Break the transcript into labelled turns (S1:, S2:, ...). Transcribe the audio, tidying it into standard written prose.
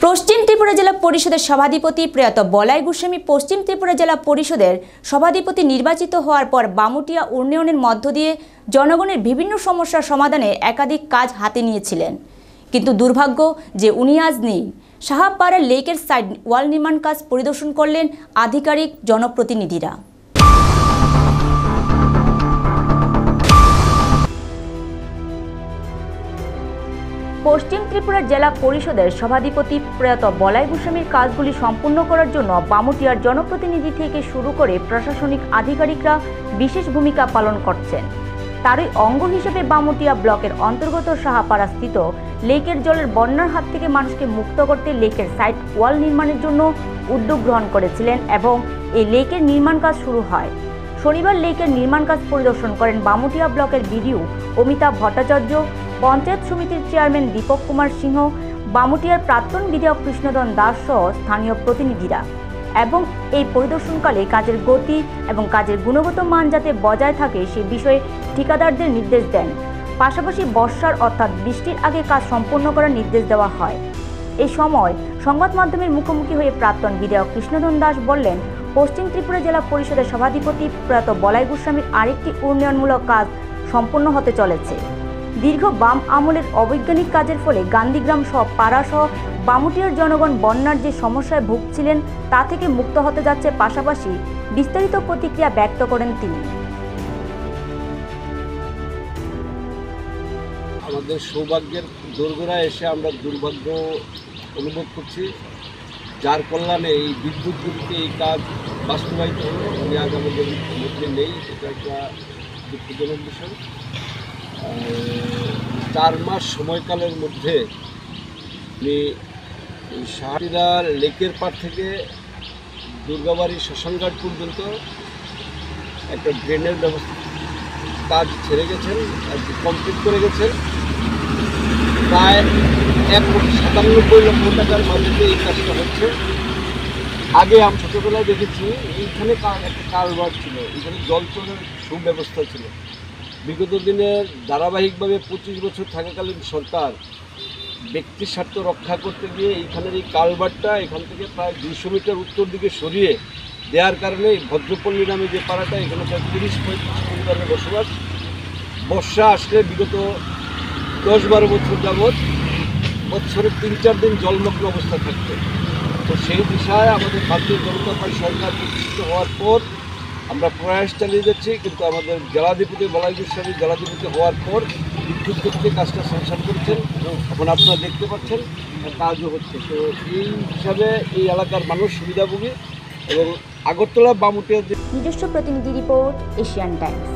S1: পশ্চিম ত্রিপুরা জেলা পরিষদের সভাধিপতি প্রয়াত বলাই গোস্বামী পশ্চিম ত্রিপুরা জেলা পরিষদের সভাধিপতি নির্বাচিত হওয়ার পর বামুটিয়া উন্নয়নের মধ্য দিয়ে জনগণের বিভিন্ন সমস্যার সমাধানে একাধিক কাজ হাতে নিয়েছিলেন। কিন্তু দুর্ভাগ্য যে উনি আজ নেই। সাহাপাড়া লেকের সাইড ওয়াল নির্মাণ কাজ পরিদর্শন করলেন আধিকারিক জনপ্রতিনিধিরা। পশ্চিম ত্রিপুরা জেলা পরিষদের সভাধিপতি প্রয়াত বলাই গোস্বামীর কাজগুলি সম্পূর্ণ করার জন্য বামুটিয়ার জনপ্রতিনিধি থেকে শুরু করে প্রশাসনিক আধিকারিকরা বিশেষ ভূমিকা পালন করছেন। তারই অঙ্গ হিসেবে বামুটিয়া ব্লকের অন্তর্গত সাহাপাড়া স্থিত লেকের জলের বন্যার হাত থেকে মানুষকে মুক্ত করতে লেকের সাইড ওয়াল নির্মাণের জন্য উদ্যোগ গ্রহণ করেছিলেন এবং এই লেকের নির্মাণ কাজ শুরু হয়। শনিবার লেকের নির্মাণ কাজ পরিদর্শন করেন বামুটিয়া ব্লকের বিডিও অমিতাভ ভট্টাচার্য, পঞ্চায়েত সমিতির চেয়ারম্যান দীপক কুমার সিংহ, বামুটিয়ার প্রাক্তন বিধায়ক কৃষ্ণধন দাস সহ স্থানীয় প্রতিনিধিরা। এবং এই পরিদর্শনকালে কাজের গতি এবং কাজের গুণগত মান যাতে বজায় থাকে সে বিষয়ে ঠিকাদারদের নির্দেশ দেন। পাশাপাশি বর্ষার অর্থাৎ বৃষ্টির আগে কাজ সম্পন্ন করার নির্দেশ দেওয়া হয়। এই সময় সংবাদ মাধ্যমের মুখোমুখি হয়ে প্রাক্তন বিধায়ক কৃষ্ণধন দাস বললেন, পশ্চিম ত্রিপুরা জেলা পরিষদের সভাধিপতি প্রয়াত বলাই গোস্বামীর আরেকটি উন্নয়নমূলক কাজ সম্পন্ন হতে চলেছে। দীর্ঘ বাম আমলের অবৈজ্ঞানিক কাজের ফলে গান্ধীগ্রাম সহ পাড়া সহ বামুটিয়ার জনগণ বন্যার যে সমস্যায় ভুগছিলেন তা থেকে মুক্ত হতে যাচ্ছে। পাশাপাশি বিস্তারিত প্রতিক্রিয়া ব্যক্ত করেন তিনি।
S2: আমাদের সৌভাগ্যের দোরগোড়ায় এসে আমরা দুর্ভাগ্য অনুভব করছি, যার কল্যাণে এই বিদ্যুৎগুলিতে এই কাজ বাস্তবায়িত হলো। উনি আজ আমাদের মধ্যে নেই, এটা একটা দুঃখজনক বিষয়। 4 মাস সময়কালের মধ্যে উনি সাহাপাড়ার লেকের পাড় থেকে দুর্গাবাড়ি শ্মশানঘাট পর্যন্ত একটা ড্রেনের ব্যবস্থা কাজ ছেড়ে গেছেন, কমপ্লিট করে গেছেন। প্রায় 1,97,00,000 টাকার বাজেটে এই কাজটা হচ্ছে। আগে আমি ছোটোবেলায় দেখেছি এইখানে একটা কালভার্ট ছিল, এখানে জল চলার সুব্যবস্থা ছিল। বিগত দিনের ধারাবাহিকভাবে 25 বছর থাকাকালীন সরকার ব্যক্তির স্বার্থ রক্ষা করতে গিয়ে এইখানের এই কালভার্টটা এখান থেকে প্রায় 200 মিটার উত্তর দিকে সরিয়ে দেওয়ার কারণে ভদ্রপল্লী নামে যে পাড়াটা, এখানে প্রায় 30-35 পরিবারের বসবাস। বর্ষা আসলে বিগত 10-12 বছর যাবৎ বছরে 3-4 দিন জলমগ্ন অবস্থা থাকতো। তো সেই দিশায় আমাদের ভারতীয় জনতা পার্টি সরকার প্রতিষ্ঠিত হওয়ার পর আমরা প্রয়াস চালিয়ে যাচ্ছি, কিন্তু আমাদের জেলাধিপতি বলাই গোস্বামী জেলাধিপতি হওয়ার পর বিদ্যুৎ ক্ষেত্রে কাজটা স্যাংশন করেছেন। এখন আপনারা দেখতে পাচ্ছেন কাজও হচ্ছে। তো এই হিসাবে এই এলাকার মানুষ সুবিধাভোগী এবং আগরতলা বামুটিয়ার
S1: নিজস্ব প্রতিনিধি রিপোর্ট, এশিয়ান টাইমস।